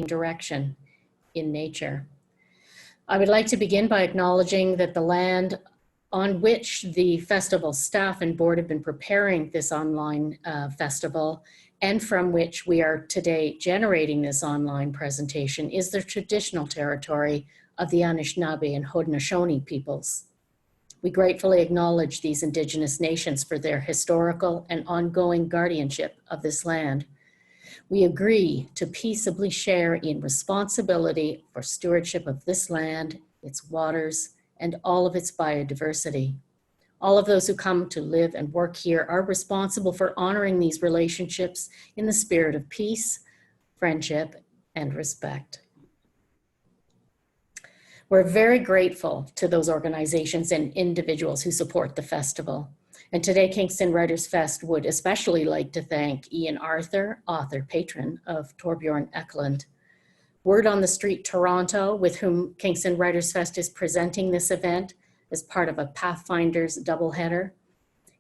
direction in nature. I would like to begin by acknowledging that the land on which the festival staff and board have been preparing this online festival, and from which we are today generating this online presentation, is the traditional territory of the Anishinaabe and Haudenosaunee peoples. We gratefully acknowledge these Indigenous nations for their historical and ongoing guardianship of this land. We agree to peaceably share in responsibility for stewardship of this land, its waters, and all of its biodiversity. All of those who come to live and work here are responsible for honoring these relationships in the spirit of peace, friendship, and respect. We're very grateful to those organizations and individuals who support the festival. And today, Kingston Writers Fest would especially like to thank Ian Arthur, author patron of Torbjørn Ekelund, Word on the Street Toronto, with whom Kingston Writers Fest is presenting this event as part of a Pathfinders doubleheader,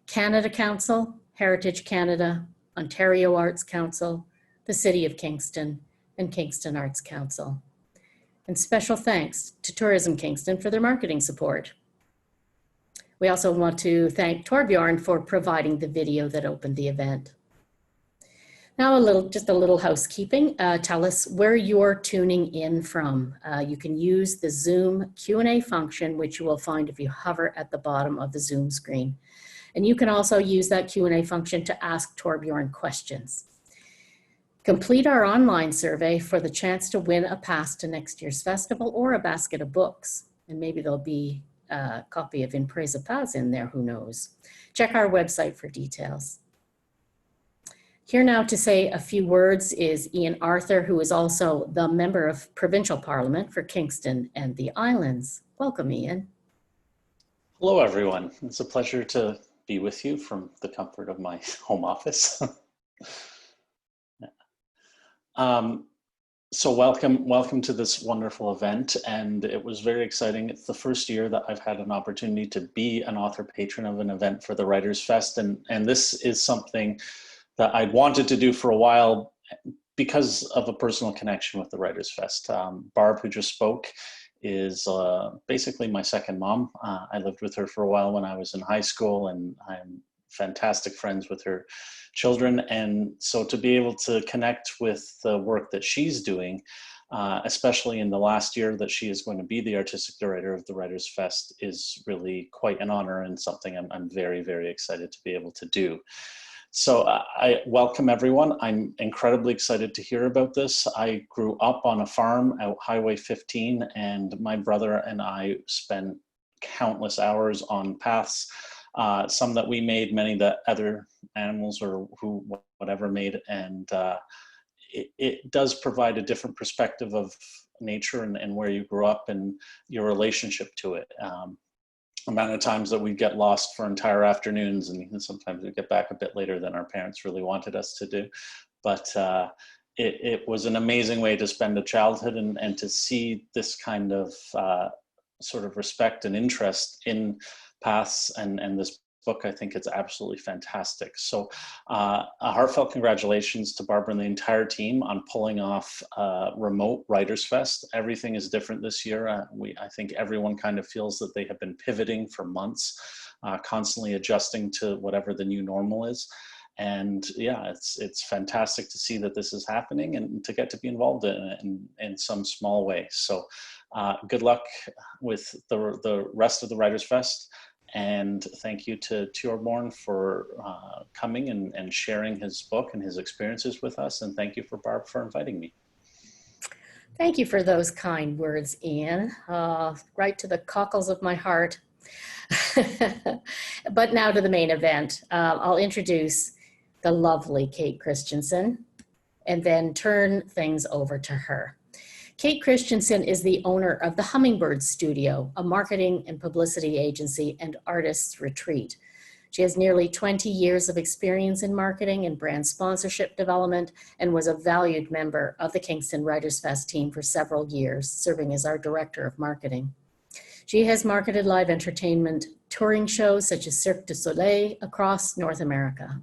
Canada Council, Heritage Canada, Ontario Arts Council, the City of Kingston, and Kingston Arts Council. And special thanks to Tourism Kingston for their marketing support. We also want to thank Torbjrn for providing the video that opened the event. Now just a little housekeeping. Tell us where you're tuning in from. You can use the Zoom Q&A function, which you will find if you hover at the bottom of the Zoom screen. And you can also use that Q&A function to ask Torbjrn questions. Complete our online survey for the chance to win a pass to next year's festival or a basket of books. And maybe there'll be a copy of In Praise of Paz in there, who knows. Check our website for details. Here now to say a few words is Ian Arthur, who is also the Member of Provincial Parliament for Kingston and the Islands. Welcome, Ian. Hello, everyone. It's a pleasure to be with you from the comfort of my home office. So welcome to this wonderful event, and it was very exciting. It's the first year that I've had an opportunity to be an author patron of an event for the Writers Fest, and this is something that I'd wanted to do for a while because of a personal connection with the Writers Fest. Barb, who just spoke, is basically my second mom. I lived with her for a while when I was in high school, and I'm fantastic friends with her children. And so to be able to connect with the work that she's doing, especially in the last year that she is going to be the artistic director of the Writers Fest, is really quite an honor and something I'm very, very excited to be able to do. So I welcome everyone. I'm incredibly excited to hear about this. I grew up on a farm out Highway 15, and my brother and I spent countless hours on paths, some that we made, many that other animals or whatever made. And it does provide a different perspective of nature and where you grew up and your relationship to it. Amount of times that we get lost for entire afternoons, and sometimes we get back a bit later than our parents really wanted us to do. But it was an amazing way to spend a childhood and to see this kind of sort of respect and interest in paths and this book. I think it's absolutely fantastic. So a heartfelt congratulations to Barbara and the entire team on pulling off remote Writers Fest. Everything is different this year. I think everyone kind of feels that they have been pivoting for months, constantly adjusting to whatever the new normal is. And yeah, it's fantastic to see that this is happening and to get to be involved in some small way. So good luck with the rest of the Writers Fest. And thank you to Torbjrn for coming and sharing his book and his experiences with us. And thank you for Barb for inviting me. Thank you for those kind words, Ian. Right to the cockles of my heart. But now to the main event. I'll introduce the lovely Kate Kristiansen and then turn things over to her. Kate Kristiansen is the owner of the Hummingbird Studio, a marketing and publicity agency and artist's retreat. She has nearly 20 years of experience in marketing and brand sponsorship development and was a valued member of the Kingston Writers Fest team for several years, serving as our director of marketing. She has marketed live entertainment touring shows such as Cirque du Soleil across North America.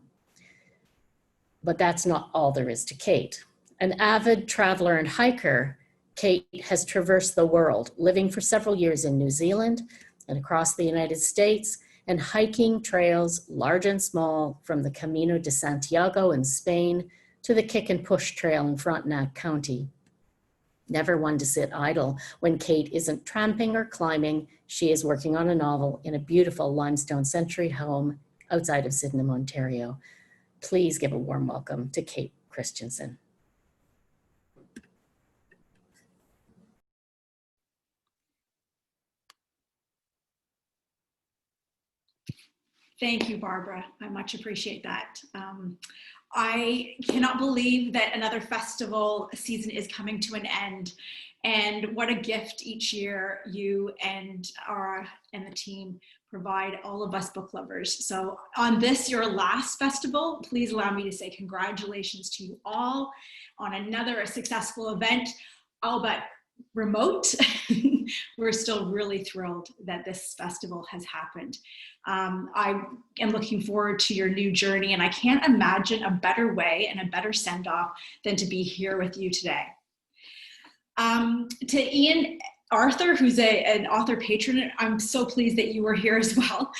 But that's not all there is to Kate. An avid traveler and hiker, Kate has traversed the world, living for several years in New Zealand and across the United States, and hiking trails large and small from the Camino de Santiago in Spain to the Kick and Push Trail in Frontenac County. Never one to sit idle. When Kate isn't tramping or climbing, she is working on a novel in a beautiful limestone century home outside of Sydenham, Ontario. Please give a warm welcome to Kate Kristiansen. Thank you, Barbara. I much appreciate that. I cannot believe that another festival season is coming to an end. And what a gift each year you and the team provide all of us book lovers. So on this, your last festival, please allow me to say congratulations to you all on another successful event, albeit remote. We're still really thrilled that this festival has happened. I am looking forward to your new journey, and I can't imagine a better way and a better send-off than to be here with you today. To Ian Arthur, who's an author patron, I'm so pleased that you were here as well.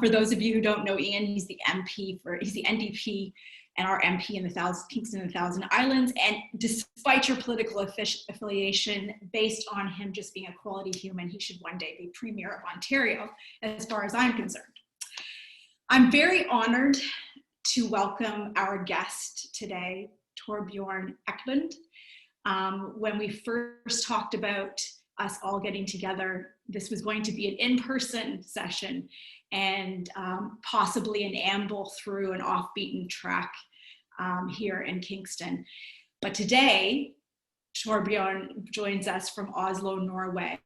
For those of you who don't know Ian, he's the NDP and our MP in the Kingston and the Thousand Islands. And despite your political affiliation, based on him just being a quality human, he should one day be Premier of Ontario, as far as I'm concerned. I'm very honored to welcome our guest today, Torbjørn Ekelund. When we first talked about us all getting together, this was going to be an in-person session and possibly an amble through an off-beaten track here in Kingston. But today, Torbjørn joins us from Oslo, Norway.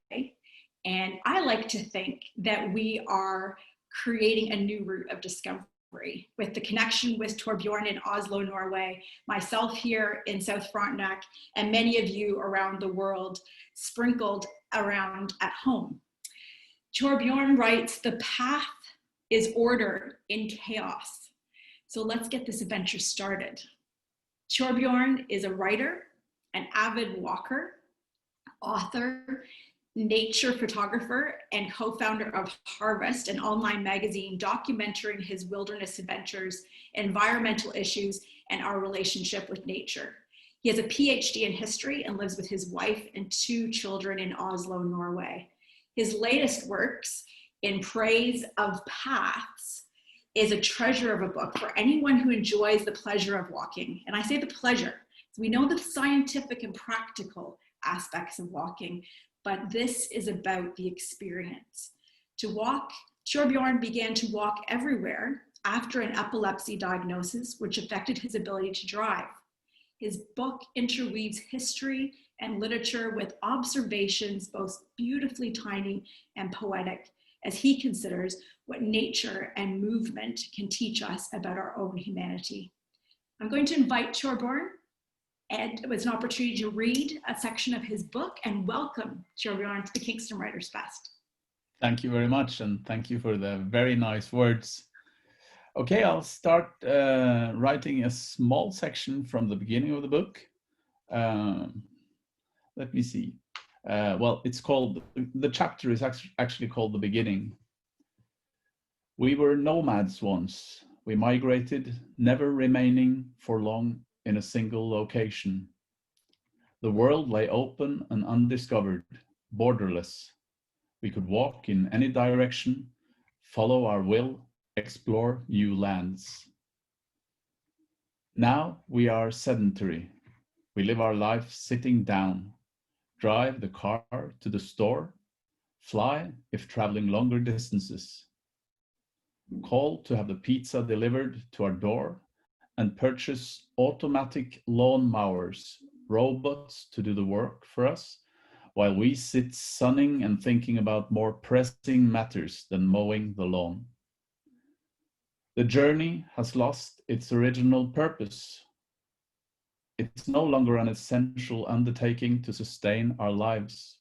And I like to think that we are creating a new route of discovery with the connection with Torbjørn in Oslo, Norway, myself here in South Frontenac, and many of you around the world sprinkled around at home. Torbjørn writes, "The path is order in chaos." So let's get this adventure started. Torbjørn is a writer, an avid walker, author, nature photographer, and co-founder of Harvest, an online magazine documenting his wilderness adventures, environmental issues, and our relationship with nature. He has a PhD in history and lives with his wife and 2 children in Oslo, Norway. His latest works, In Praise of Paths, is a treasure of a book for anyone who enjoys the pleasure of walking. And I say the pleasure. We know the scientific and practical aspects of walking, but this is about the experience. To walk, Torbjørn began to walk everywhere after an epilepsy diagnosis, which affected his ability to drive. His book interweaves history and literature with observations both beautifully tiny and poetic, as he considers what nature and movement can teach us about our own humanity. I'm going to invite Torbjørn, and it was an opportunity to read a section of his book, and welcome Torbjørn to the Kingston Writers Fest. Thank you very much, and thank you for the very nice words. Okay, I'll start writing a small section from the beginning of the book. Let me see. Well, it's called, the chapter is actually called The Beginning. We were nomads once. We migrated, never remaining for long in a single location. The world lay open and undiscovered, borderless. We could walk in any direction, follow our will, explore new lands. Now we are sedentary. We live our life sitting down, drive the car to the store, fly if traveling longer distances, call to have the pizza delivered to our door, and purchase automatic lawn mowers, robots to do the work for us, while we sit sunning and thinking about more pressing matters than mowing the lawn. The journey has lost its original purpose. It's no longer an essential undertaking to sustain our lives.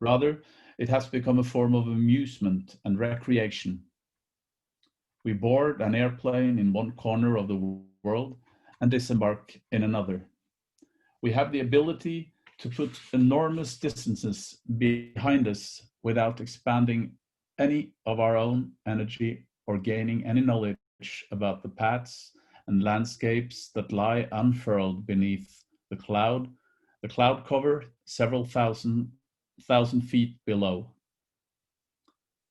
Rather, it has become a form of amusement and recreation. We board an airplane in one corner of the world and disembark in another. We have the ability to put enormous distances behind us without expanding any of our own energy or gaining any knowledge about the paths and landscapes that lie unfurled beneath the cloud cover several thousand feet below.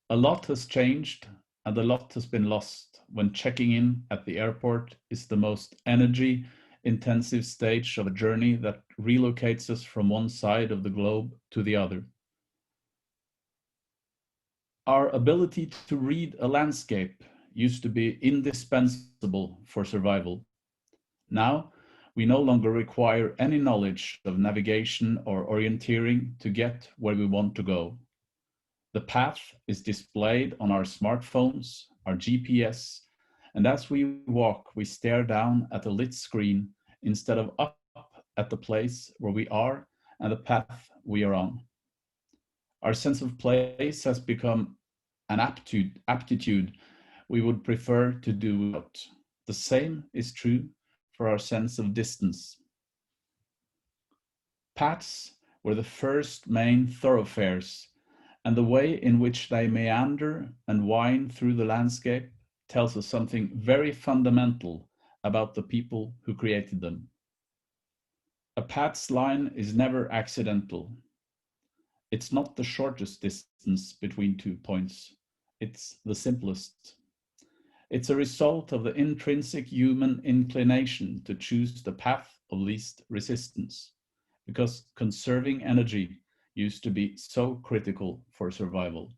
A lot has changed and a lot has been lost when checking in at the airport is the most energy-intensive stage of a journey that relocates us from one side of the globe to the other. Our ability to read a landscape used to be indispensable for survival. Now, we no longer require any knowledge of navigation or orienteering to get where we want to go. The path is displayed on our smartphones, our GPS, and as we walk, we stare down at a lit screen instead of up at the place where we are and the path we are on. Our sense of place has become an aptitude we would prefer to do without. The same is true for our sense of distance. Paths were the first main thoroughfares, and the way in which they meander and wind through the landscape tells us something very fundamental about the people who created them. A path's line is never accidental. It's not the shortest distance between 2 points. It's the simplest. It's a result of the intrinsic human inclination to choose the path of least resistance, because conserving energy used to be so critical for survival.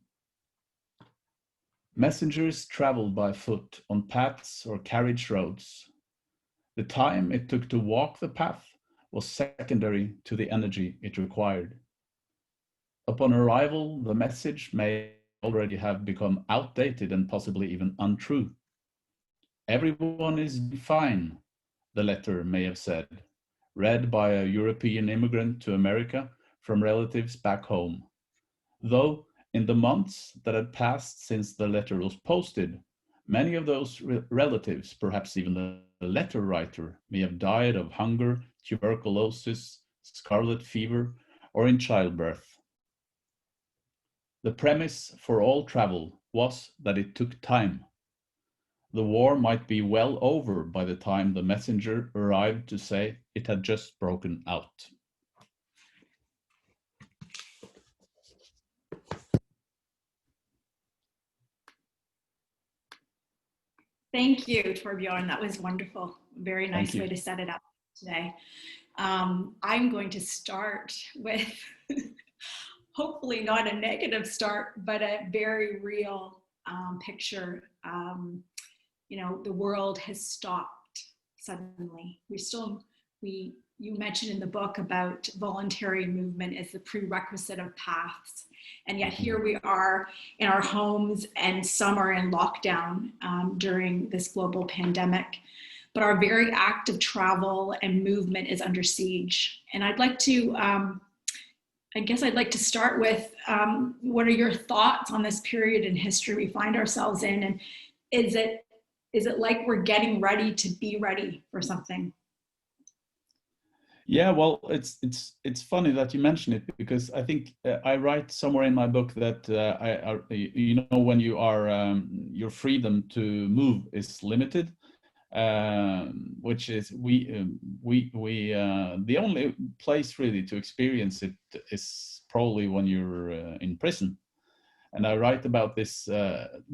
Messengers traveled by foot on paths or carriage roads. The time it took to walk the path was secondary to the energy it required. Upon arrival, the message may already have become outdated and possibly even untrue. Everyone is fine, the letter may have said, read by a European immigrant to America from relatives back home. Though in the months that had passed since the letter was posted, many of those relatives, perhaps even the letter writer, may have died of hunger, tuberculosis, scarlet fever, or in childbirth. The premise for all travel was that it took time. The war might be well over by the time the messenger arrived to say it had just broken out. Thank you, Torbjørn. That was wonderful. Very nice way to set it up today. I'm going to start with hopefully not a negative start, but a very real picture. You know, the world has stopped suddenly. You mentioned in the book about voluntary movement as the prerequisite of paths. And yet here we are in our homes, and some are in lockdown during this global pandemic. But our very act of travel and movement is under siege. And I'd like to, I guess I'd like to start with, what are your thoughts on this period in history we find ourselves in? And is it like we're getting ready to be ready for something? Yeah, well, it's funny that you mention it, because I think I write somewhere in my book that you know, when you are your freedom to move is limited, which is the only place really to experience it is probably when you're in prison. And I write about this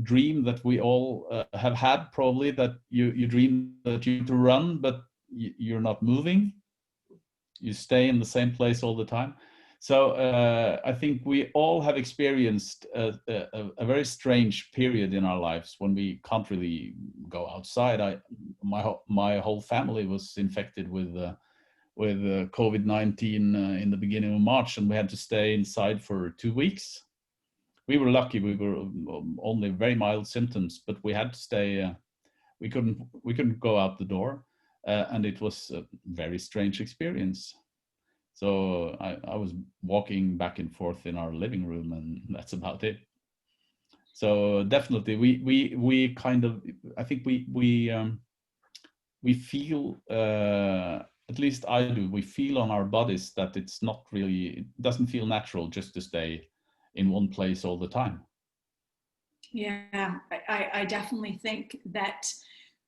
dream that we all have had, probably, that you dream that you need to run, but you're not moving. You stay in the same place all the time. So I think we all have experienced a very strange period in our lives when we can't really go outside. My whole family was infected with COVID-19 in the beginning of March, and we had to stay inside for 2 weeks. We were lucky; we were only very mild symptoms, but we had to stay. We couldn't go out the door. And it was a very strange experience. So I was walking back and forth in our living room, and that's about it. So definitely, we kind of, I think we feel at least I do, we feel on our bodies that it's not really, it doesn't feel natural just to stay in one place all the time. Yeah, I definitely think that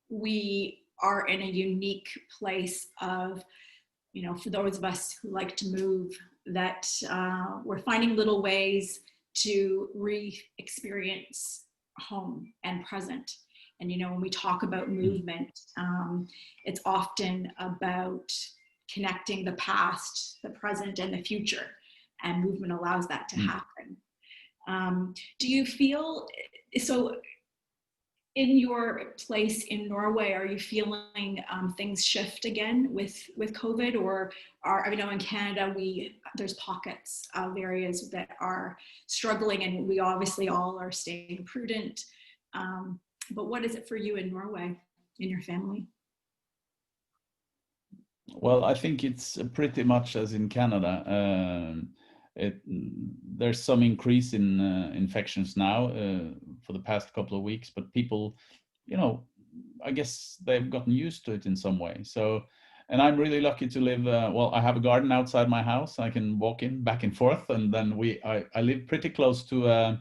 we are in a unique place of, you know, for those of us who like to move, that we're finding little ways to re-experience home and present. And, you know, when we talk about movement, it's often about connecting the past, the present, and the future. And movement allows that to happen. Do you feel, so in your place in Norway, are you feeling things shift again with COVID, or I know in Canada there's pockets of areas that are struggling, and we obviously all are staying prudent. But what is it for you in Norway, in your family? Well, I think it's pretty much as in Canada. There's some increase in infections now for the past couple of weeks, but people, you know, I guess they've gotten used to it in some way. So, and I'm really lucky to live, well, I have a garden outside my house. I can walk in back and forth, and then I live pretty close to a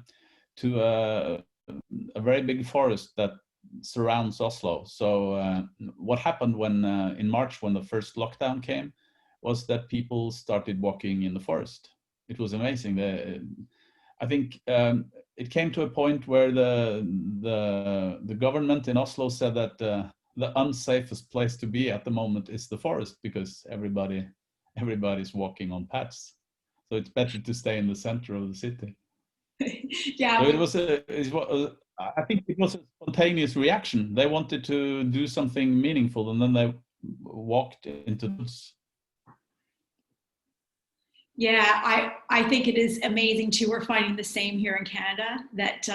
very big forest that surrounds Oslo. So what happened when in March, when the first lockdown came, was that people started walking in the forest. It was amazing. I think it came to a point where the government in Oslo said that the unsafest place to be at the moment is the forest, because everybody's walking on paths. So it's better to stay in the center of the city. Yeah. So I think it was a spontaneous reaction. They wanted to do something meaningful, and then they walked into this. Yeah, I think it is amazing too. We're finding the same here in Canada, that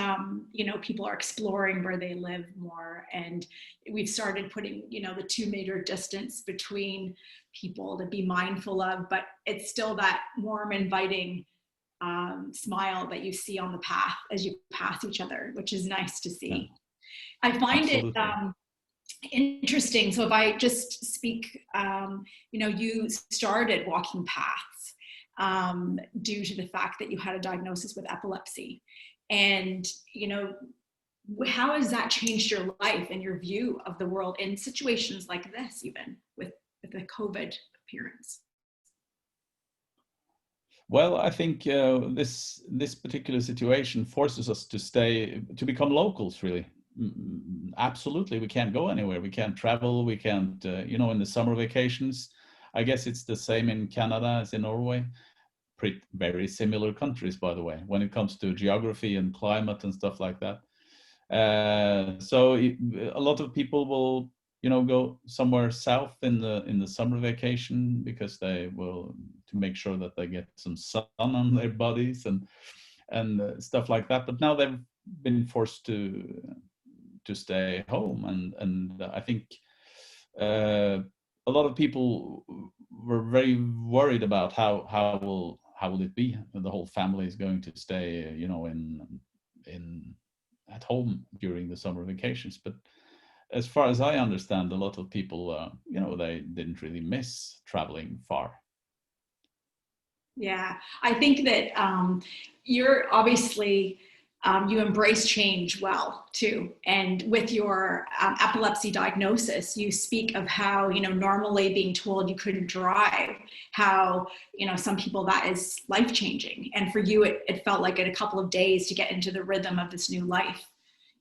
you know, people are exploring where they live more, and we've started putting, you know, the 2-meter distance between people to be mindful of, but it's still that warm, inviting smile that you see on the path as you pass each other, which is nice to see. Yeah. I find Absolutely. It interesting. So if I just speak, you know, you started walking paths due to the fact that you had a diagnosis with epilepsy. And, you know, how has that changed your life and your view of the world in situations like this, even with the COVID appearance? Well, I think this particular situation forces us to become locals, really. Absolutely, we can't go anywhere. We can't travel. We can't, you know, in the summer vacations. I guess it's the same in Canada as in Norway. Very similar countries, by the way, when it comes to geography and climate and stuff like that. So a lot of people will, you know, go somewhere south in the summer vacation, because they will, to make sure that they get some sun on their bodies and stuff like that. But now they've been forced to stay home, and I think a lot of people were very worried about how will it be? The whole family is going to stay, you know, at home during the summer vacations. But as far as I understand, a lot of people, you know, they didn't really miss traveling far. Yeah, I think that you're obviously, you embrace change well too. And with your epilepsy diagnosis, you speak of how, you know, normally being told you couldn't drive, how, you know, some people that is life-changing. And for you, it felt like in a couple of days to get into the rhythm of this new life.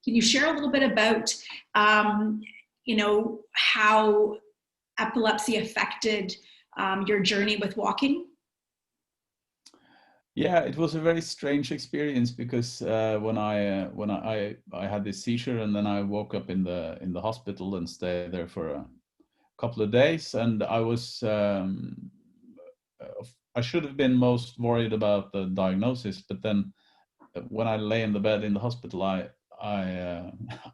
Can you share a little bit about, you know, how epilepsy affected your journey with walking? Yeah, it was a very strange experience, because when I had this seizure, and then I woke up in the hospital and stayed there for a couple of days, and I was I should have been most worried about the diagnosis, but then when I lay in the bed in the hospital, I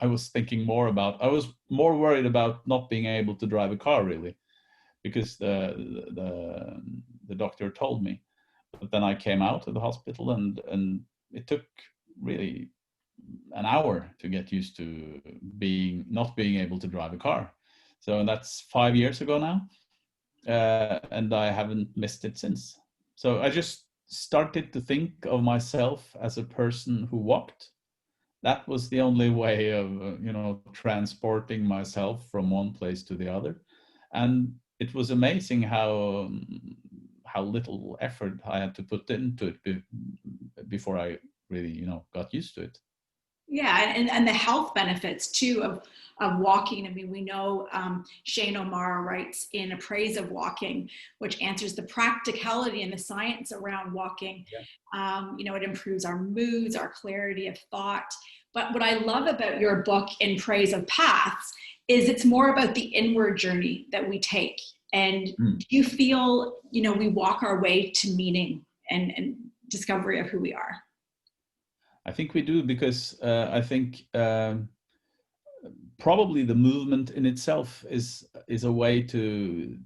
was thinking more about, I was more worried about not being able to drive a car, really, because the doctor told me. But then I came out of the hospital, and it took really an hour to get used to not being able to drive a car. So that's 5 years ago now. and I haven't missed it since. So I just started to think of myself as a person who walked. That was the only way of, transporting myself from one place to the other. And it was amazing how little effort I had to put into it before I really, got used to it. Yeah, and the health benefits too of walking. I mean, we know Shane O'Mara writes in A Praise of Walking, which answers the practicality and the science around walking. Yeah. It improves our moods, our clarity of thought. But what I love about your book, In Praise of Paths, is it's more about the inward journey that we take. And do you feel, we walk our way to meaning and discovery of who we are? I think we do, because I think probably the movement in itself is a way to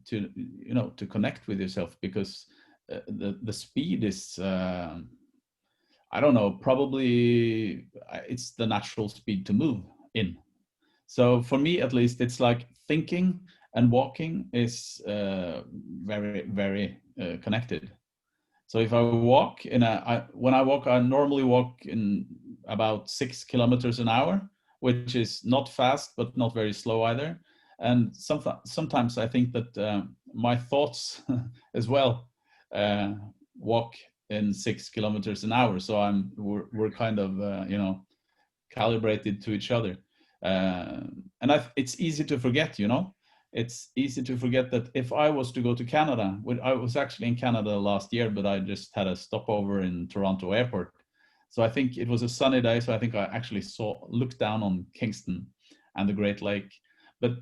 connect with yourself, because the speed is I don't know, probably it's the natural speed to move in. So for me, at least, it's like thinking and walking is very, very connected. So if I walk when I walk, I normally walk in about 6 kilometers an hour, which is not fast, but not very slow either. And sometimes I think that my thoughts as well walk in 6 kilometers an hour. So we're kind of, calibrated to each other. And it's easy to forget, It's easy to forget that if I was to go to Canada, I was actually in Canada last year, but I just had a stopover in Toronto airport. So I think it was a sunny day. So I think I actually looked down on Kingston and the Great Lake. But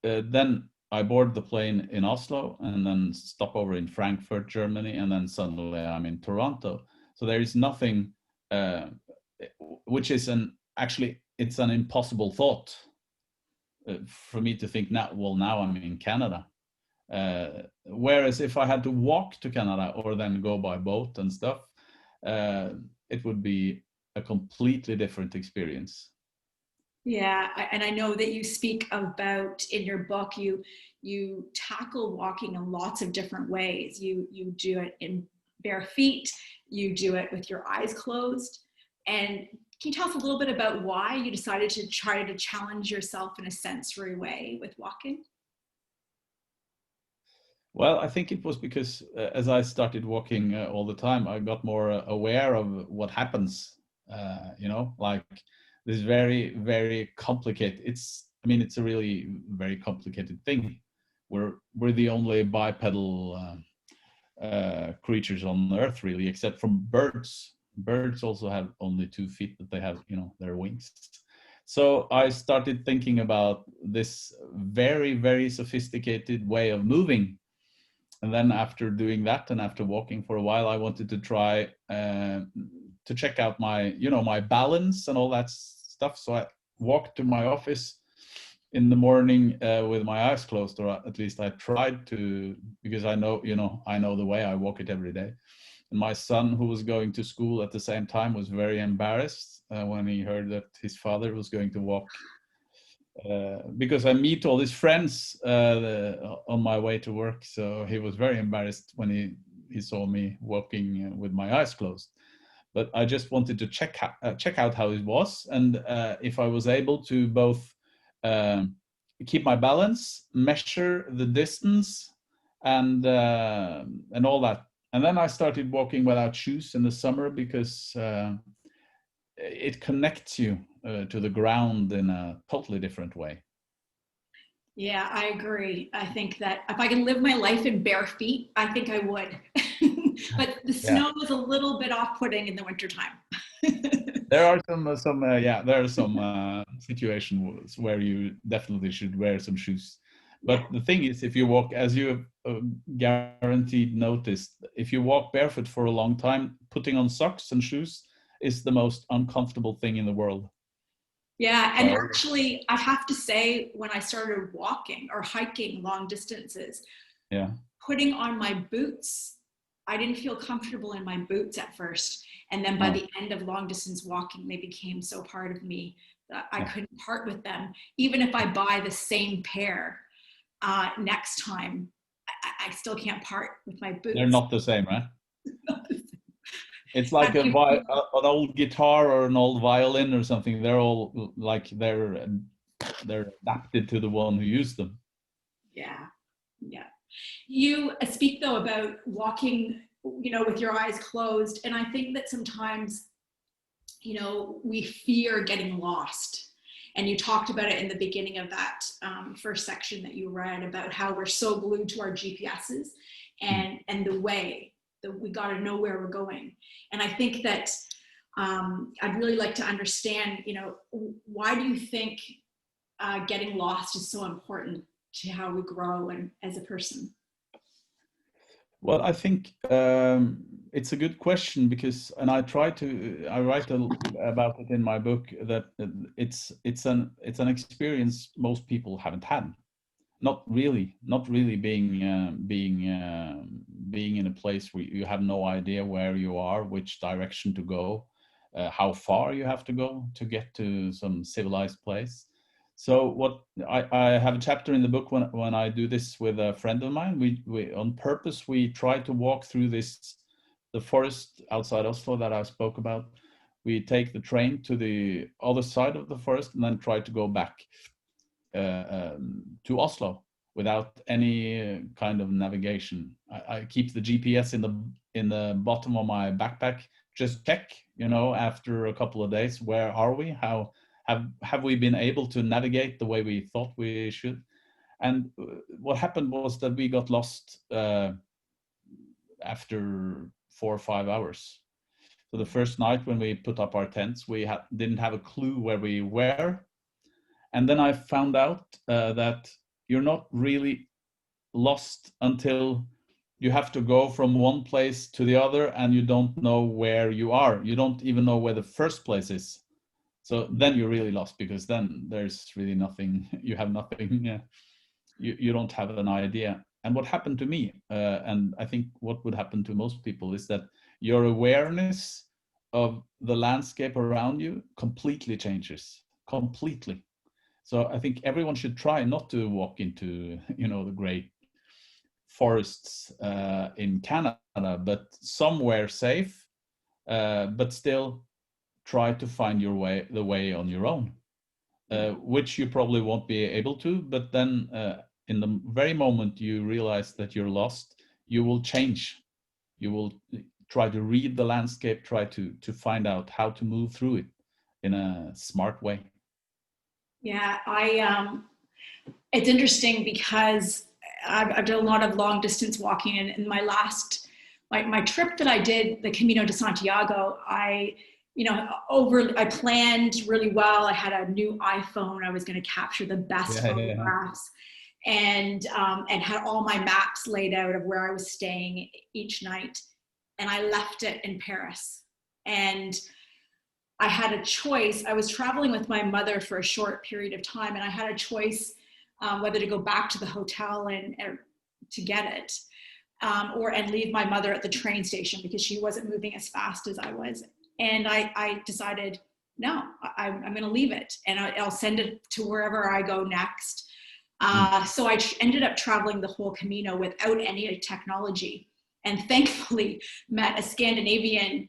then I board the plane in Oslo and then stop over in Frankfurt, Germany, and then suddenly I'm in Toronto. So there is nothing, which is it's an impossible thought. For me to think now I'm in Canada. Whereas if I had to walk to Canada or then go by boat and stuff, it would be a completely different experience. Yeah, and I know that you speak about in your book, you tackle walking in lots of different ways. You do it in bare feet, you do it with your eyes closed. And can you tell us a little bit about why you decided to try to challenge yourself in a sensory way with walking? Well, I think it was because as I started walking all the time, I got more aware of what happens, like this very, very complicated. It's a really very complicated thing. We're the only bipedal creatures on Earth, really, except from birds. Birds also have only 2 feet, but they have, their wings. So I started thinking about this very, very sophisticated way of moving. And then after doing that and after walking for a while, I wanted to try to check out my, my balance and all that stuff. So I walked to my office in the morning with my eyes closed, or at least I tried to, because I know the way. I walk it every day. And my son, who was going to school at the same time, was very embarrassed when he heard that his father was going to walk. Because I meet all his friends on my way to work. So he was very embarrassed when he saw me walking with my eyes closed. But I just wanted to check out how it was, and if I was able to both keep my balance, measure the distance, and all that. And then I started walking without shoes in the summer, because it connects you to the ground in a totally different way. Yeah, I agree. I think that if I could live my life in bare feet, I think I would. But the snow is a little bit off-putting in the wintertime. There are some situations where you definitely should wear some shoes. But the thing is, if you walk, as you guaranteed noticed, if you walk barefoot for a long time, putting on socks and shoes is the most uncomfortable thing in the world. Yeah, and actually, I have to say, when I started walking or hiking long distances, putting on my boots, I didn't feel comfortable in my boots at first. And then by the end of long distance walking, they became so part of me that I couldn't part with them. Even if I buy the same pair next time, I still can't part with my boots. They're not the same, right? It's like an old guitar or an old violin or something. They're all like they're adapted to the one who used them. Yeah, yeah. You speak though about walking, you know, with your eyes closed, and I think that sometimes, you know, we fear getting lost. And you talked about it in the beginning of that first section that you read about how we're so glued to our GPSs and the way that we got to know where we're going. And I think that I'd really like to understand, you know, why do you think getting lost is so important to how we grow and as a person? Well, I think it's a good question because, and I write about it in my book, that it's an experience most people haven't had. Not really being in a place where you have no idea where you are, which direction to go, how far you have to go to get to some civilized place. So what I have a chapter in the book when I do this with a friend of mine, we on purpose, we try to walk through the forest outside Oslo that I spoke about. We take the train to the other side of the forest and then try to go back to Oslo without any kind of navigation. I keep the GPS in the bottom of my backpack, just check, you know, after a couple of days, where are we? How have we been able to navigate the way we thought we should? And what happened was that we got lost after 4 or 5 hours. So the first night when we put up our tents, we didn't have a clue where we were. And then I found out that you're not really lost until you have to go from one place to the other and you don't know where you are. You don't even know where the first place is. So then you're really lost, because then there's really nothing, you have nothing, you don't have an idea. And what happened to me, and I think what would happen to most people, is that your awareness of the landscape around you completely changes, completely. So I think everyone should try not to walk into, you know, the great forests in Canada, but somewhere safe, but still try to find the way on your own, which you probably won't be able to. But then in the very moment you realize that you're lost, you will change. You will try to read the landscape, try to find out how to move through it in a smart way. Yeah, it's interesting because I've done a lot of long distance walking, and in my last, my trip that I did, the Camino de Santiago, I planned really well. I had a new iPhone. I was going to capture the best photographs, and had all my maps laid out of where I was staying each night. And I left it in Paris. And I had a choice. I was traveling with my mother for a short period of time, and I had a choice whether to go back to the hotel and to get it, and leave my mother at the train station because she wasn't moving as fast as I was. And I decided, no, I'm going to leave it, and I'll send it to wherever I go next. So I ended up traveling the whole Camino without any technology, and thankfully met a Scandinavian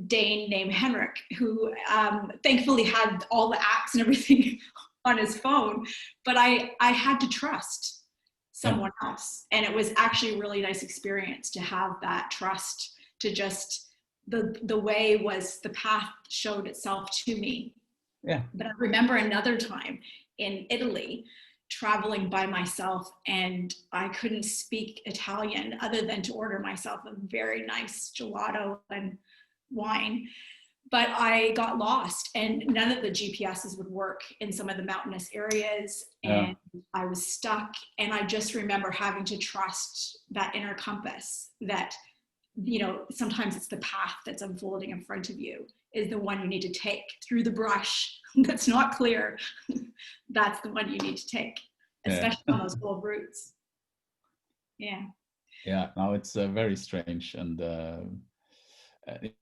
Dane named Henrik, who thankfully had all the apps and everything on his phone, but I had to trust someone else. And it was actually a really nice experience to have that trust, to just, the way was, the path showed itself to me. Yeah. But I remember another time in Italy, traveling by myself, and I couldn't speak Italian other than to order myself a very nice gelato and wine. But I got lost, and none of the GPSs would work in some of the mountainous areas, and I was stuck. And I just remember having to trust that inner compass, that, you know, sometimes it's the path that's unfolding in front of you is the one you need to take through the brush that's not clear. That's the one you need to take, especially on those old routes. Yeah. Yeah, no, it's very strange. And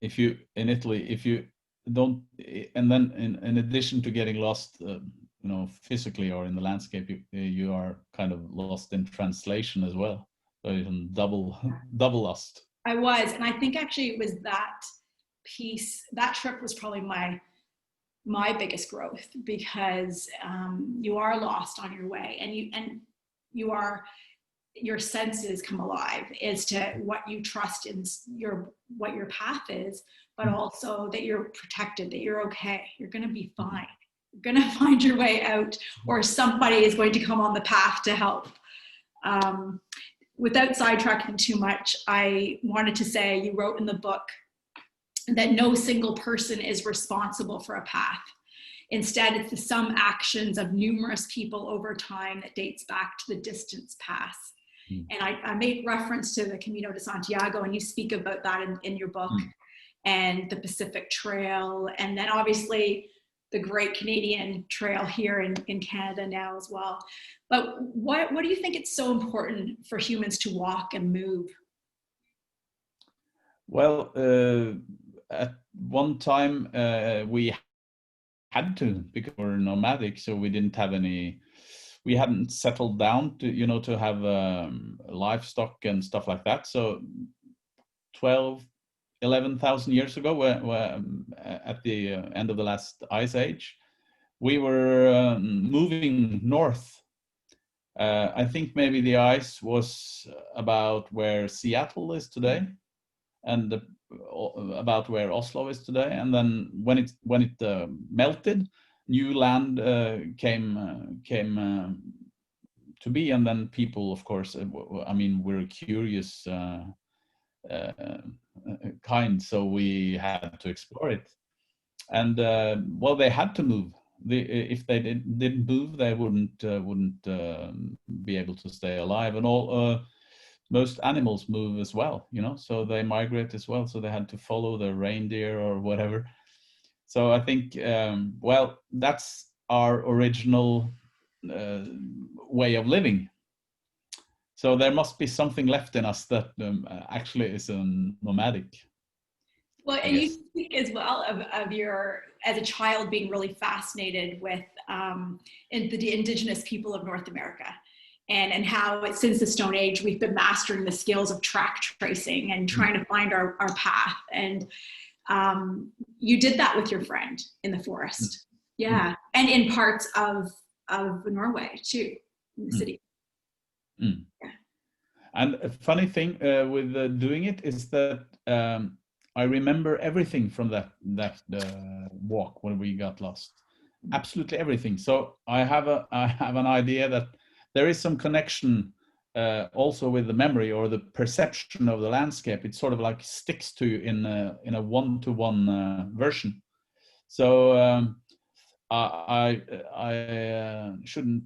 if you, in Italy, if you don't, and then in addition to getting lost, physically or in the landscape, you are kind of lost in translation as well. So you can double lost. I was, and I think actually it was that piece, that trip was probably my biggest growth, because you are lost on your way, and your senses come alive as to what you trust in what your path is, but also that you're protected, that you're okay, you're going to be fine, you're going to find your way out, or somebody is going to come on the path to help. Without sidetracking too much, I wanted to say, you wrote in the book that no single person is responsible for a path. Instead, it's the sum actions of numerous people over time that dates back to the distance path. And I made reference to the Camino de Santiago, and you speak about that in your book, and the Pacific Trail, and then obviously the Great Canadian Trail here in Canada now as well. But what do you think it's so important for humans to walk and move? Well, at one time we had to, because we're nomadic, so we didn't have we hadn't settled down to have livestock and stuff like that. So 11,000 years ago, at the end of the last ice age, we were moving north. I think maybe the ice was about where Seattle is today, and about where Oslo is today. And then when it melted, new land came to be, and then people, of course, we're a curious kind, so we had to explore it. And well, they had to move. If they didn't move, they wouldn't be able to stay alive. And most animals move as well, so they migrate as well. So they had to follow the reindeer or whatever. So I think, well, that's our original way of living. So there must be something left in us that actually is nomadic. Well, and you speak as well of your, as a child, being really fascinated with the indigenous people of North America, and how since the Stone Age we've been mastering the skills of track tracing and trying to find our path. And you did that with your friend in the forest, and in parts of Norway too, in the city. Yeah. And a funny thing with doing it is that I remember everything from that walk when we got lost, absolutely everything. So I have an idea that there is some connection also with the memory or the perception of the landscape. It sort of like sticks to you in a one-to-one version. So I shouldn't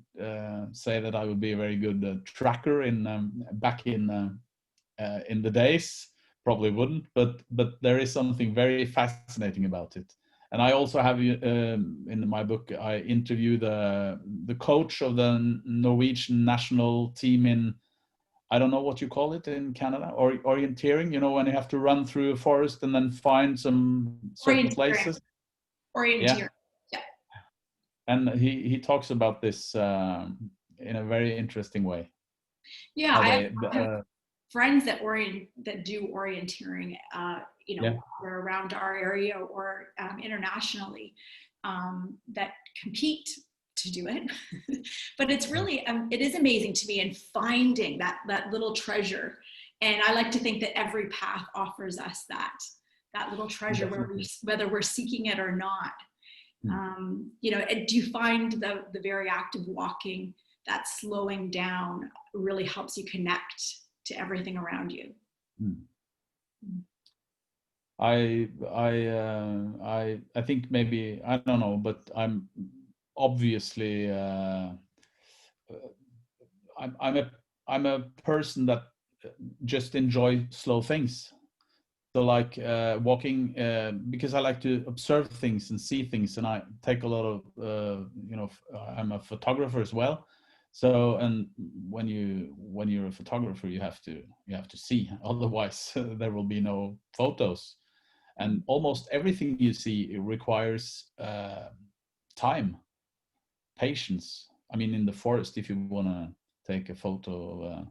say that I would be a very good tracker back in the days. Probably wouldn't, but there is something very fascinating about it. And I also have in my book, I interview the coach of the Norwegian national team in, I don't know what you call it in Canada, or orienteering, when you have to run through a forest and then find some certain places. Orienteering. Yeah. And he talks about this in a very interesting way. Yeah, I have friends that do orienteering, either around our area or internationally, that compete to do it. But it's really, it is amazing to me in finding that little treasure. And I like to think that every path offers us that little treasure, whether we're seeking it or not. Do you find the very act of walking, that slowing down, really helps you connect to everything around you? I think maybe, I don't know, but I'm obviously I'm a person that just enjoy slow things. So like walking, because I like to observe things and see things, and I take a lot of I'm a photographer as well. So, and when you're a photographer, you have to see, otherwise there will be no photos. And almost everything you see requires time. patience. I mean, in the forest, if you want to take a photo of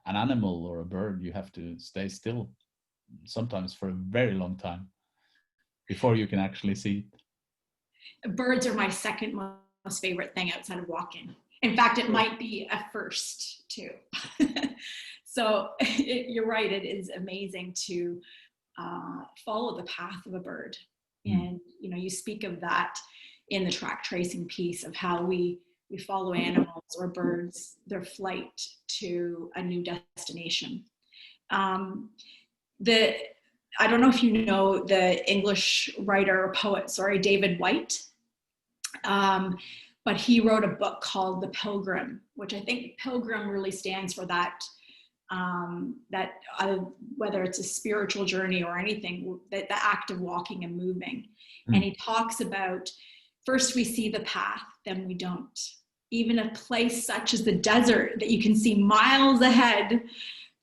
an animal or a bird, you have to stay still, sometimes for a very long time, before you can actually see it. Birds are my second most favorite thing outside of walking. In fact, it might be a first too. So you're right, it is amazing to follow the path of a bird. And you speak of that in the track tracing piece of how we follow animals or birds, their flight to a new destination. I don't know if you know the English writer or poet, David White, but he wrote a book called The Pilgrim, which I think pilgrim really stands for that, whether it's a spiritual journey or anything, the act of walking and moving. And he talks about, first we see the path, then we don't. Even a place such as the desert that you can see miles ahead,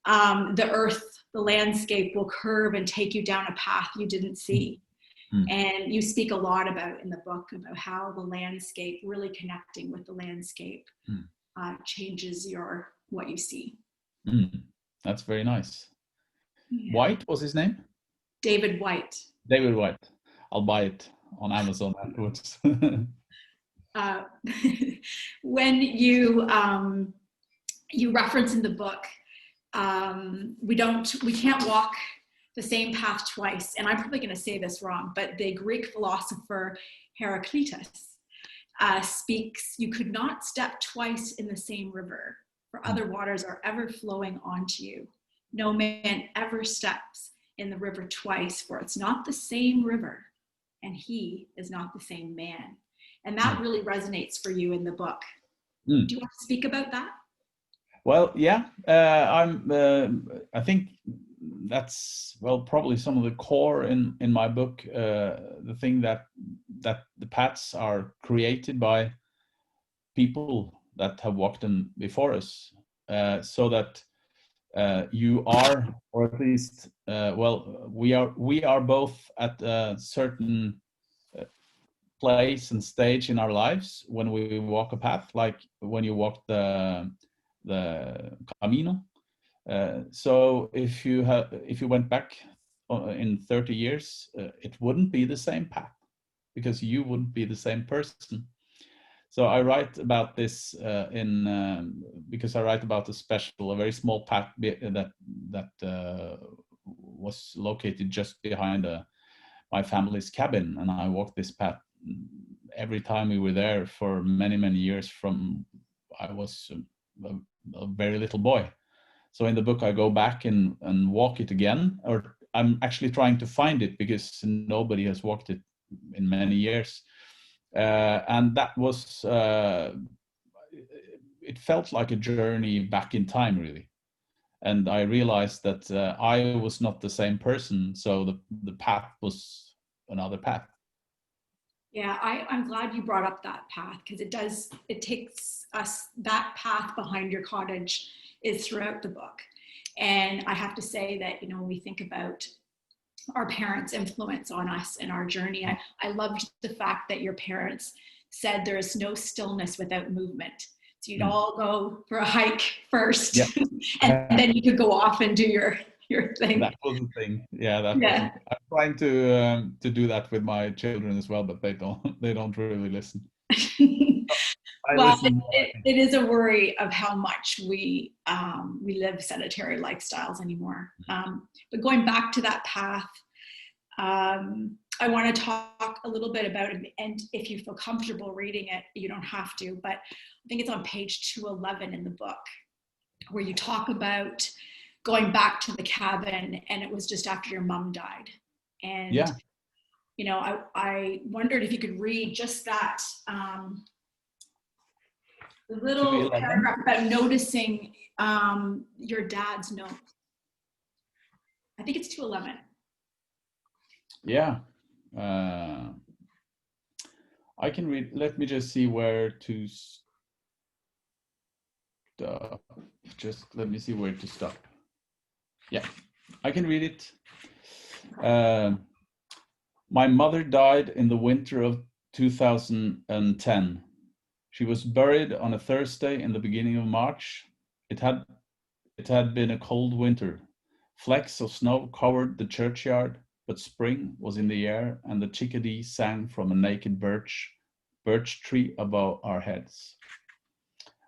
the earth, the landscape will curve and take you down a path you didn't see. And you speak a lot about in the book about how the landscape, really connecting with the landscape, changes what you see. That's very nice. Yeah. White was his name? David White. David White. I'll buy it on Amazon afterwards. When you reference in the book, we can't walk the same path twice. And I'm probably going to say this wrong, but the Greek philosopher Heraclitus speaks, you could not step twice in the same river, for other waters are ever flowing onto you. No man ever steps in the river twice, for it's not the same river, and he is not the same man. And that really resonates for you in the book. Do you want to speak about that? Well, yeah, I think that's, well, probably some of the core in my book, the thing that the paths are created by people that have walked them before us, so that you are, or at least, we are both at a certain place and stage in our lives when we walk a path, like when you walk the Camino. So if you went back in 30 years, it wouldn't be the same path, because you wouldn't be the same person. So I write about this because I write about a very small path that was located just behind my family's cabin, and I walked this path every time we were there for many, many years, from I was a very little boy. So in the book I go back and walk it again, or I'm actually trying to find it because nobody has walked it in many years. And that was, it felt like a journey back in time, really. And I realized that I was not the same person, so the path was another path. Yeah, I'm glad you brought up that path, because it takes us, that path behind your cottage is throughout the book. And I have to say that, when we think about our parents' influence on us in our journey, I loved the fact that your parents said there is no stillness without movement. So you'd all go for a hike first, and then you could go off and do your thing. That was the thing. Yeah, I'm trying to do that with my children as well, but they don't really listen. It is a worry of how much we live sedentary lifestyles anymore. But going back to that path, I want to talk a little bit about it, and if you feel comfortable reading it, you don't have to, but I think it's on page 211 in the book, where you talk about going back to the cabin, and it was just after your mom died. And, I wondered if you could read just that little paragraph about noticing your dad's note. I think it's 211. Yeah. I can read. Let me just see where to stop. Just let me see where to stop. Yeah, I can read it. My mother died in the winter of 2010. She was buried on a Thursday in the beginning of March. It had been a cold winter. Flecks of snow covered the churchyard, but spring was in the air and the chickadee sang from a naked birch tree above our heads.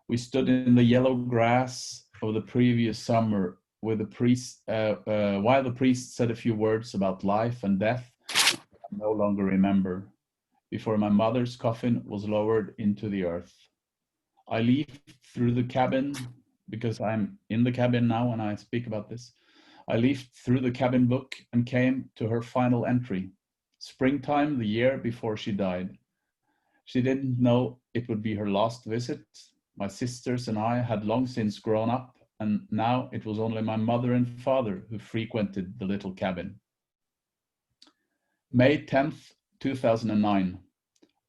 We stood in the yellow grass of the previous summer with the priest, while the priest said a few words about life and death I no longer remember, before my mother's coffin was lowered into the earth. I leafed through the cabin, because I'm in the cabin now when I speak about this. I leafed through the cabin book and came to her final entry, springtime the year before she died. She didn't know it would be her last visit. My sisters and I had long since grown up, and now it was only my mother and father who frequented the little cabin. May 10th, 2009.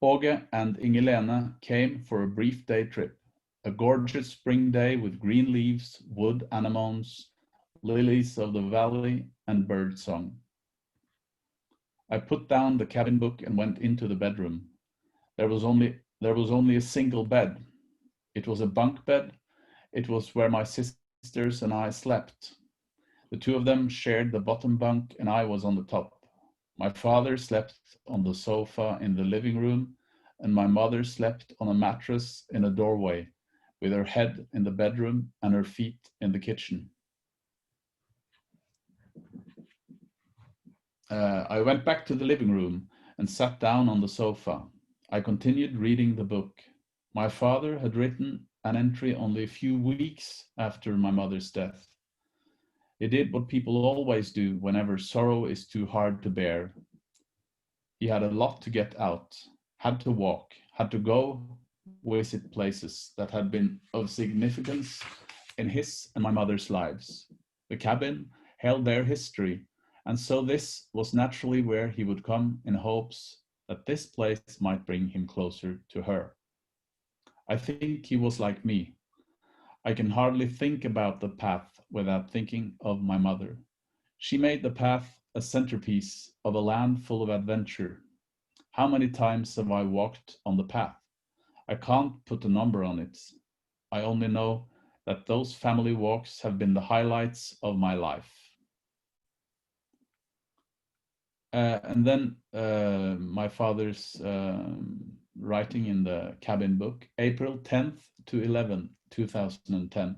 Åge and Ingelene came for a brief day trip. A gorgeous spring day with green leaves, wood anemones, lilies of the valley, and bird song. I put down the cabin book and went into the bedroom. There was only a single bed. It was a bunk bed. It was where my sisters and I slept. The two of them shared the bottom bunk and I was on the top. My father slept on the sofa in the living room, and my mother slept on a mattress in a doorway, with her head in the bedroom and her feet in the kitchen. I went back to the living room and sat down on the sofa. I continued reading the book. My father had written an entry only a few weeks after my mother's death. He did what people always do whenever sorrow is too hard to bear. He had a lot to get out, had to walk, had to go visit places that had been of significance in his and my mother's lives. The cabin held their history, and so this was naturally where he would come in hopes that this place might bring him closer to her. I think he was like me. I can hardly think about the path without thinking of my mother. She made the path a centerpiece of a land full of adventure. How many times have I walked on the path? I can't put a number on it. I only know that those family walks have been the highlights of my life. And then my father's writing in the cabin book, April 10th to 11th, 2010.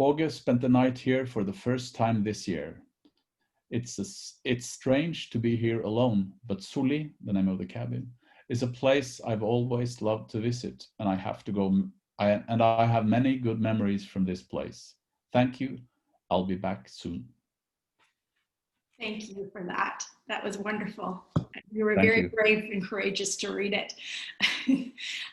Åge spent the night here for the first time this year. It's strange to be here alone, but Suli, the name of the cabin, is a place I've always loved to visit, and I have to go. I have many good memories from this place. Thank you. I'll be back soon. Thank you for that. That was wonderful. You were very brave and courageous to read it.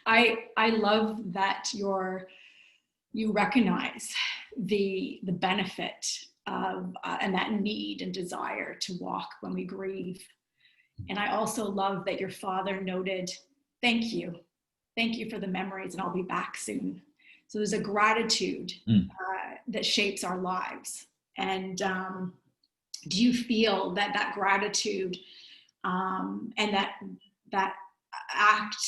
I love that you recognize the benefit of and that need and desire to walk when we grieve. And I also love that your father noted, thank you for the memories, and I'll be back soon. So there's a gratitude that shapes our lives. And do you feel that gratitude and that act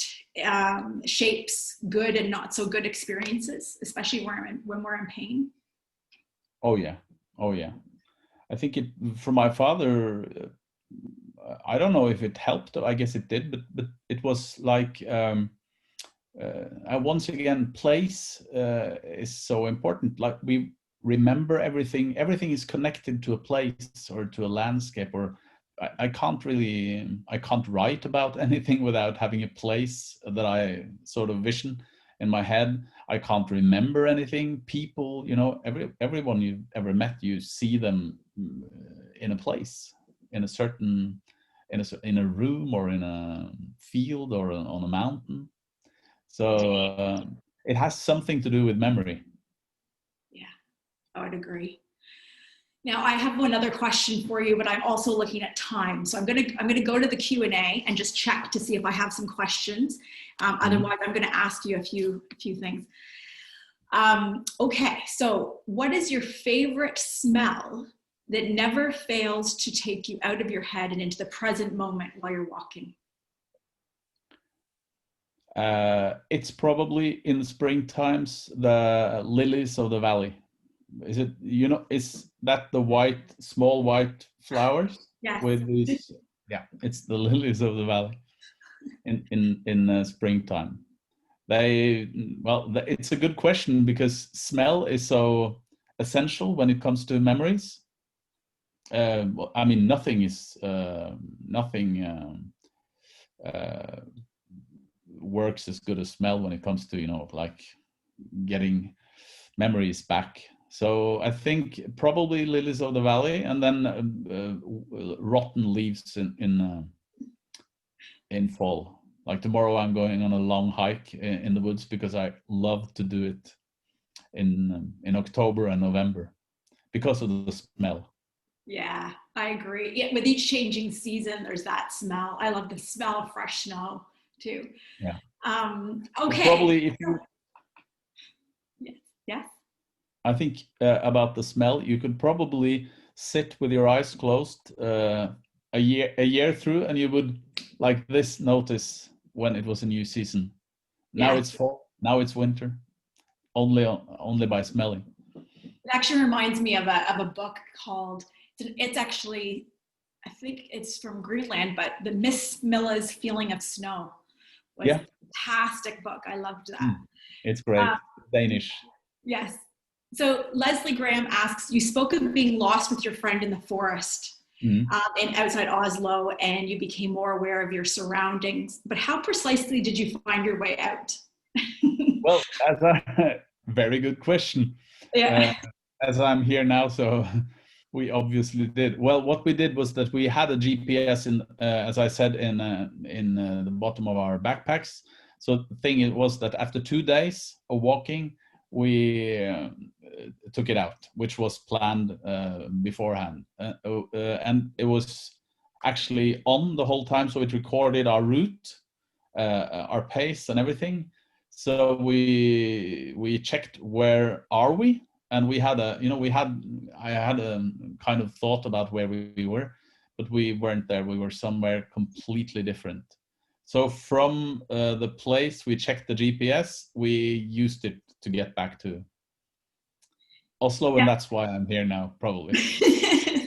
shapes good and not so good experiences, especially when we're in pain? Oh yeah. I think for my father, I don't know if it helped. I guess it did, but it was like once again, place is so important. Like we remember everything. Everything is connected to a place or to a landscape. Or I can't write about anything without having a place that I sort of vision in my head. I can't remember anything. People, everyone you've ever met, you see them in a place, in a room or in a field or on a mountain. So it has something to do with memory. Yeah, I would agree. Now I have one other question for you, but I'm also looking at time. So I'm gonna go to the Q&A and just check to see if I have some questions. Otherwise, I'm gonna ask you a few things. Okay, so what is your favorite smell that never fails to take you out of your head and into the present moment while you're walking? It's probably in spring times the lilies of the valley. Is it, is that the small white flowers? Yes. With these, yeah, it's the lilies of the valley in springtime. It's a good question because smell is so essential when it comes to memories. I mean, nothing works as good as smell when it comes to like getting memories back. So I think probably lilies of the valley, and then rotten leaves in fall. Like tomorrow, I'm going on a long hike in the woods because I love to do it in October and November because of the smell. Yeah, I agree. Yeah, with each changing season, there's that smell. I love the smell of fresh snow too. Yeah. Okay. Probably if you. Yes. I think about the smell, you could probably sit with your eyes closed a year through, and you would like this notice when it was a new season. Now it's fall. Now it's winter. Only by smelling. It actually reminds me of a book called. It's actually, I think it's from Greenland, but the Miss Milla's Feeling of Snow was a fantastic book. I loved that. It's great. Danish. Yes. So Leslie Graham asks, you spoke of being lost with your friend in the forest and outside Oslo, and you became more aware of your surroundings. But how precisely did you find your way out? Well, very good question. Yeah. As I'm here now, so we obviously did. Well, what we did was that we had a GPS as I said, in the bottom of our backpacks. So the thing was that after 2 days of walking, we took it out, which was planned beforehand, and it was actually on the whole time. So it recorded our route, our pace, and everything. So we checked where are we. And I had a kind of thought about where we were, but we weren't there. We were somewhere completely different. So from the place we checked the GPS, we used it to get back to Oslo, and that's why I'm here now, probably.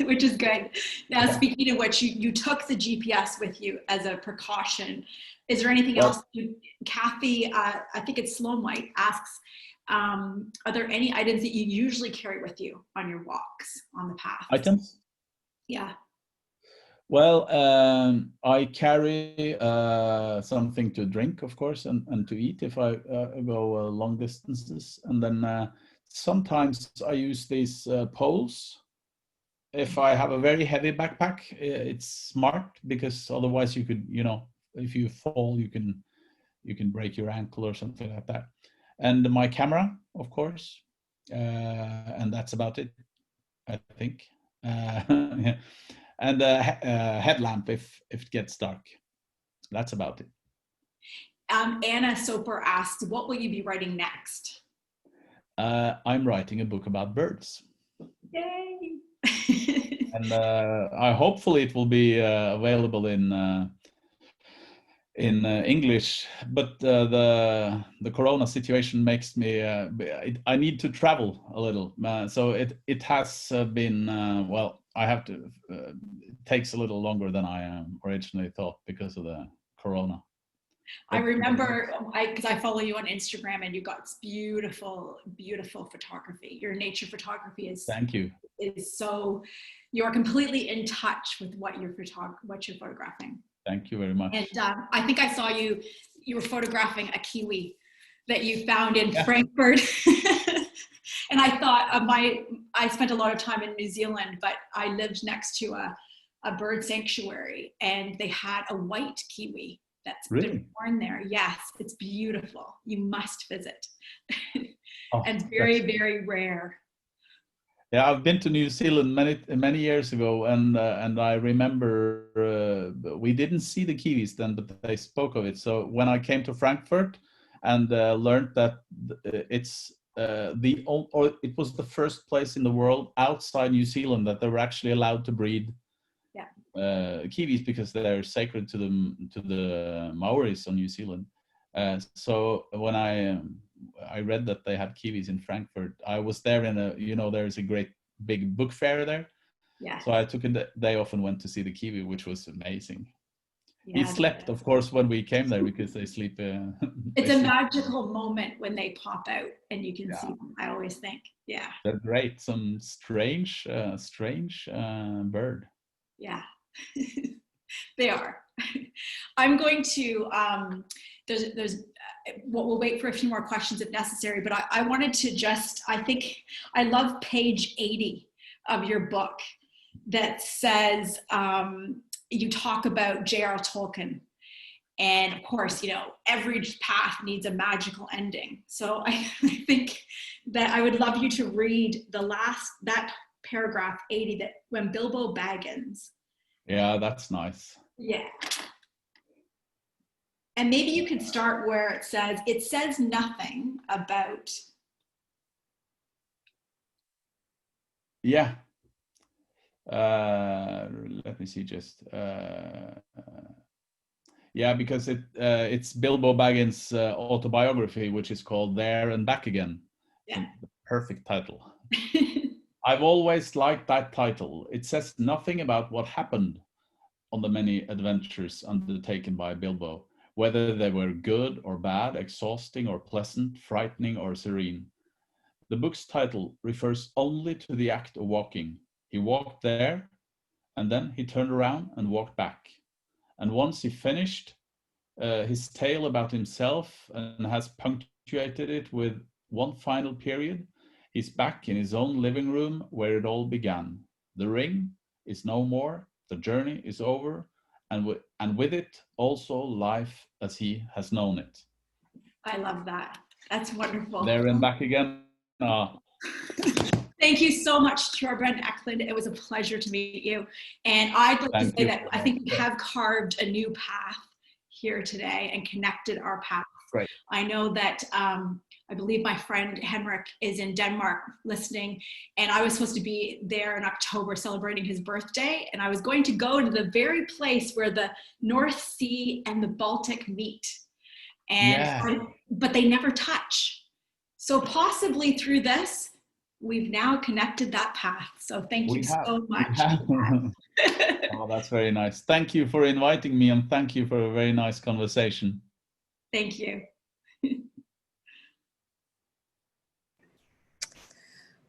Which is good. Now, speaking of which, you took the GPS with you as a precaution. Is there anything else? Kathy, I think it's Sloan White, asks, are there any items that you usually carry with you on your walks on the path? Items? Yeah. Well, I carry something to drink, of course, and to eat if I go long distances. And then sometimes I use these poles. If I have a very heavy backpack, it's smart because otherwise you could, if you fall, you can break your ankle or something like that. And my camera, of course, and that's about it, I think. Yeah. And a headlamp if it gets dark. That's about it. Anna Soper asks, what will you be writing next? I'm writing a book about birds. Yay! And hopefully it will be available in English, but the Corona situation makes me I need to travel a little, so it has been I have to it takes a little longer than I originally thought because of the Corona. I remember because I follow you on Instagram, and you got beautiful photography. Your nature photography is thank you is so you are completely in touch with what you're photographing. Thank you very much. And I think I saw you were photographing a kiwi that you found in Frankfurt. And I thought I spent a lot of time in New Zealand, but I lived next to a bird sanctuary, and they had a white kiwi that's been born there. Yes, it's beautiful. You must visit. And very, very rare. Yeah, I've been to New Zealand many years ago, and I remember we didn't see the Kiwis then, but they spoke of it. So when I came to Frankfurt and learned that it was the first place in the world outside New Zealand that they were actually allowed to breed Kiwis because they're sacred to the Maoris on New Zealand. So when I read that they had Kiwis in Frankfurt, I was there in there's a great big book fair there. Yeah. So I took a day off and went to see the Kiwi, which was amazing. Yeah. He slept, of course, when we came there because they sleep. It's a magical moment when they pop out and you can see them, I always think. Yeah. They're great. Some strange bird. Yeah. They are. I'm going to, we'll wait for a few more questions if necessary, but I wanted to I love page 80 of your book that says, you talk about J.R. Tolkien. And of course, every path needs a magical ending. So I think that I would love you to read that paragraph 80, that when Bilbo Baggins. Yeah, that's nice. Yeah. And maybe you could start where it says nothing about. Yeah. Let me see just. Yeah, because it's Bilbo Baggins' autobiography, which is called There and Back Again. Yeah. The perfect title. I've always liked that title. It says nothing about what happened on the many adventures undertaken by Bilbo, whether they were good or bad, exhausting or pleasant, frightening or serene. The book's title refers only to the act of walking. He walked there, and then he turned around and walked back. And once he finished his tale about himself and has punctuated it with one final period, he's back in his own living room where it all began. The ring is no more, the journey is over, and with it also life as he has known it. I love that. That's wonderful. There and back again. Thank you so much, Torbjørn Ekelund. It was a pleasure to meet you. And I'd like to say that I think we have carved a new path here today and connected our paths. Great. I know that I believe my friend Henrik is in Denmark listening, and I was supposed to be there in October celebrating his birthday, and I was going to go to the very place where the North Sea and the Baltic meet. But they never touch. So possibly through this, we've now connected that path. So thank you so much. Oh, that's very nice. Thank you for inviting me, and thank you for a very nice conversation. Thank you.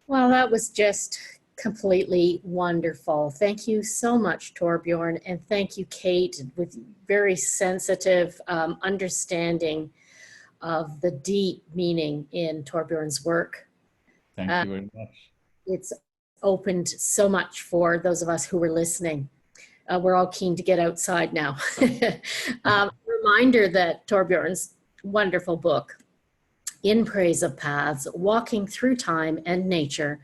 Well, that was just completely wonderful. Thank you so much, Torbjørn, and thank you, Kate, with very sensitive understanding of the deep meaning in Torbjørn's work. Thank you very much. It's opened so much for those of us who were listening. We're all keen to get outside now. Reminder that Torbjørn's wonderful book, In Praise of Paths, Walking Through Time and Nature,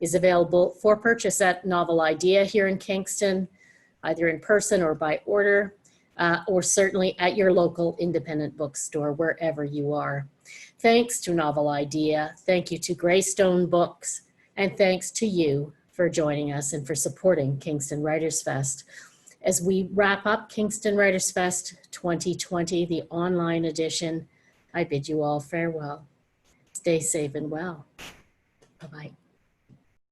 is available for purchase at Novel Idea here in Kingston, either in person or by order, or certainly at your local independent bookstore, wherever you are. Thanks to Novel Idea, thank you to Greystone Books, and thanks to you for joining us and for supporting Kingston Writers Fest. As we wrap up Kingston Writers Fest 2020, the online edition, I bid you all farewell. Stay safe and well. Bye-bye.